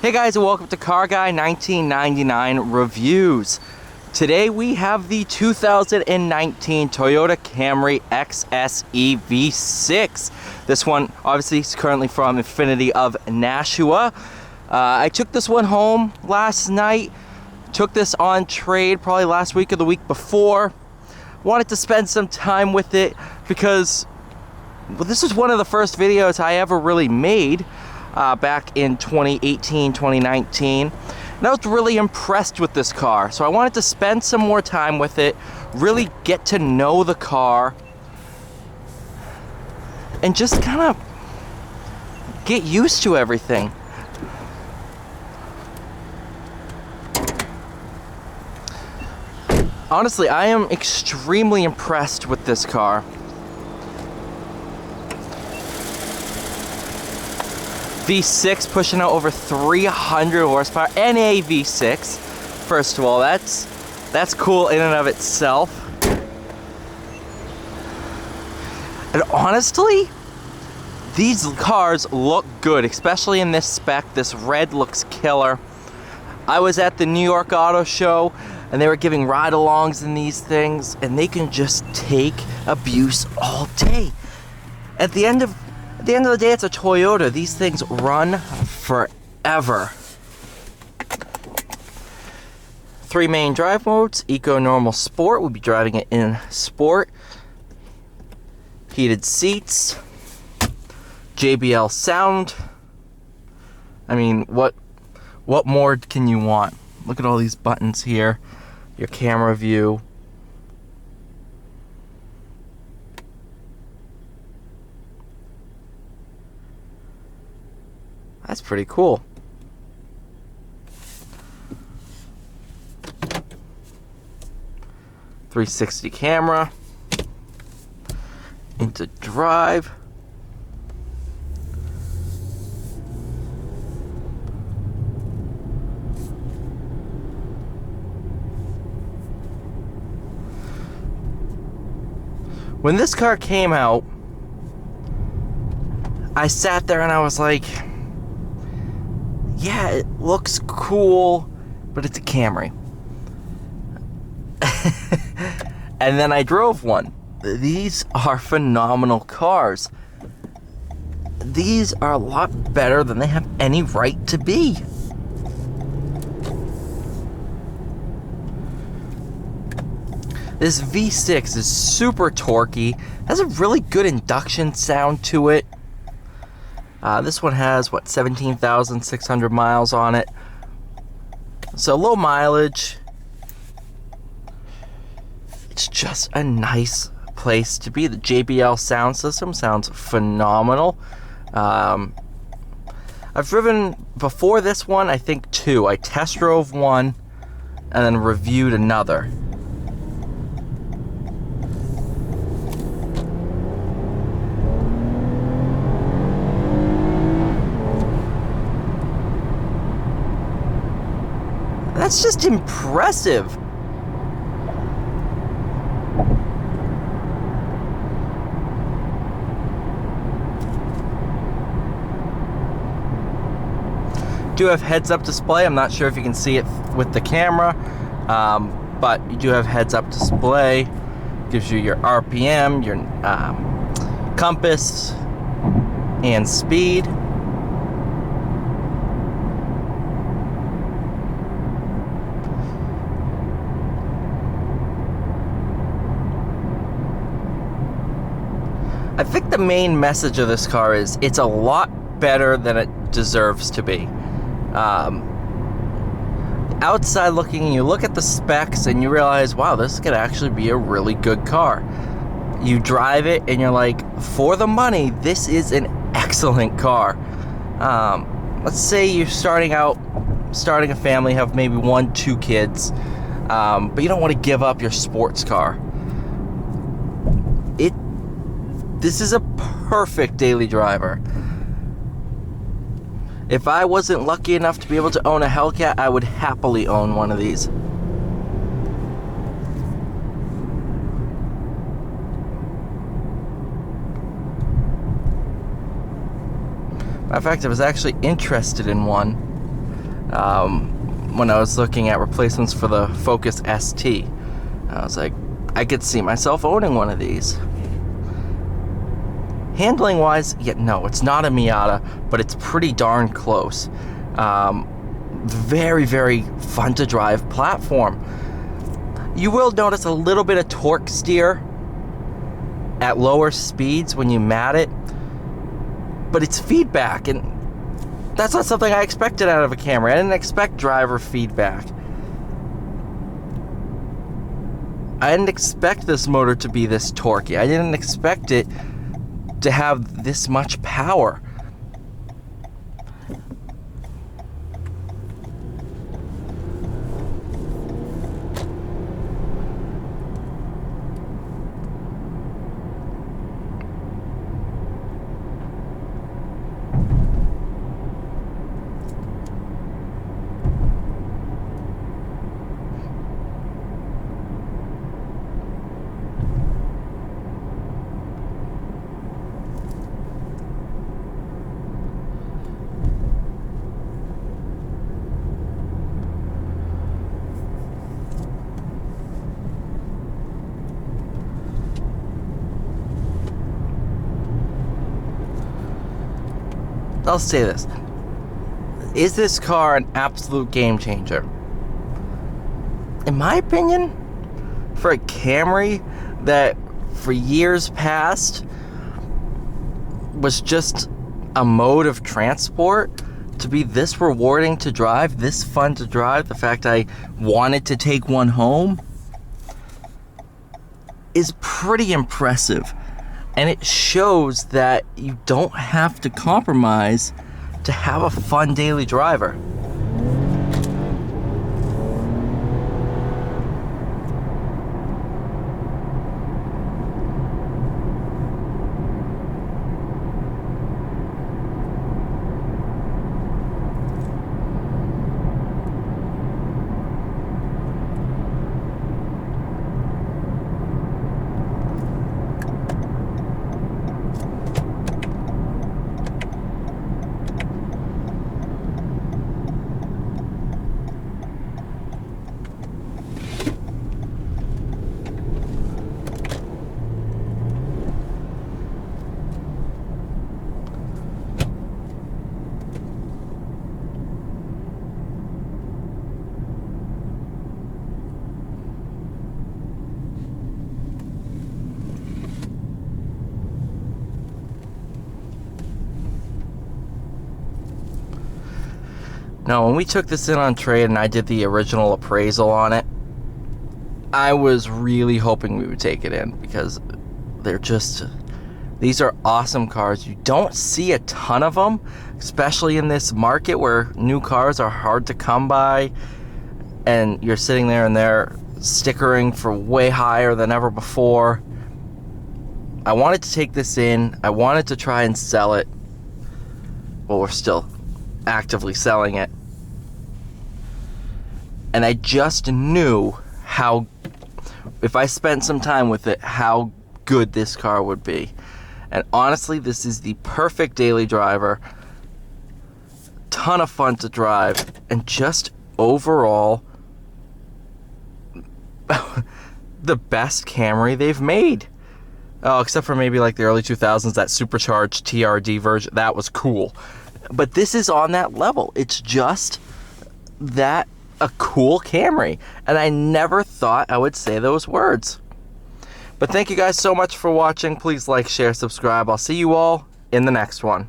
Hey guys, and welcome to Car Guy 1999 Reviews. Today we have the 2019 Toyota Camry XSE V6. This one obviously is currently from Infinity of Nashua. I took this one home last night. Took this on trade probably last week or the week before. Wanted to spend some time with it because, well, this is one of the first videos I ever really made. Back in 2018, 2019, and I was really impressed with this car. So I wanted to spend some more time with it, really get to know the car, and just kind of get used to everything. Honestly, I am extremely impressed with this car. V6 pushing out over 300 horsepower, NA V6. First of all, that's cool in and of itself. And honestly, these cars look good, especially in this spec. This red looks killer. I was at the New York Auto Show and they were giving ride-alongs in these things, and they can just take abuse all day. At the end of the day, it's a Toyota. These things run forever. 3 main drive modes: Eco, Normal, Sport. We'll be driving it in Sport. Heated seats. Jbl Sound. I mean, what more can you want? Look at all these buttons here. Your camera view. That's pretty cool. .360 camera. Into drive. When this car came out, I sat there and I was like, yeah, it looks cool, but it's a Camry. And then I drove one. These are phenomenal cars. These are a lot better than they have any right to be. This V6 is super torquey, has a really good induction sound to it. This one has, 17,600 miles on it. So low mileage. It's just a nice place to be. The Jbl Sound System sounds phenomenal. I've driven, before this one, I think 2. I test drove one and then reviewed another. That's just impressive. Do have heads-up display. I'm not sure if you can see it with the camera, but you do have heads-up display. Gives you your RPM, your compass, and speed. I think the main message of this car is it's a lot better than it deserves to be. Outside looking, you look at the specs and you realize, wow, this could actually be a really good car. You drive it and you're like, for the money, this is an excellent car. Let's say you're starting a family, have maybe 1-2 kids, but you don't want to give up your sports car. This is a perfect daily driver. If I wasn't lucky enough to be able to own a Hellcat, I would happily own one of these. Matter of fact, I was actually interested in one when I was looking at replacements for the Focus ST. I was like, I could see myself owning one of these. Handling wise, yeah, no, it's not a Miata, but it's pretty darn close. Very, very fun to drive platform. You will notice a little bit of torque steer at lower speeds when you mat it, but it's feedback, and that's not something I expected out of a Camry. I didn't expect driver feedback. I didn't expect this motor to be this torquey. I didn't expect it to have this much power. I'll say this. Is this car an absolute game changer? In my opinion, for a Camry that for years past was just a mode of transport, to be this rewarding to drive, this fun to drive, the fact I wanted to take one home, is pretty impressive. And it shows that you don't have to compromise to have a fun daily driver. Now, when we took this in on trade and I did the original appraisal on it, I was really hoping we would take it in, because these are awesome cars. You don't see a ton of them, especially in this market where new cars are hard to come by, and you're sitting there and they're stickering for way higher than ever before. I wanted to take this in. I wanted to try and sell it. Well, we're still actively selling it. And I just knew how, if I spent some time with it, how good this car would be. And honestly, this is the perfect daily driver. Ton of fun to drive, and just overall the best Camry they've made. Oh, except for maybe like the early 2000s, that supercharged TRD version. That was cool. But this is on that level. It's just that a cool Camry. And I never thought I would say those words. But thank you guys so much for watching. Please like, share, subscribe. I'll see you all in the next one.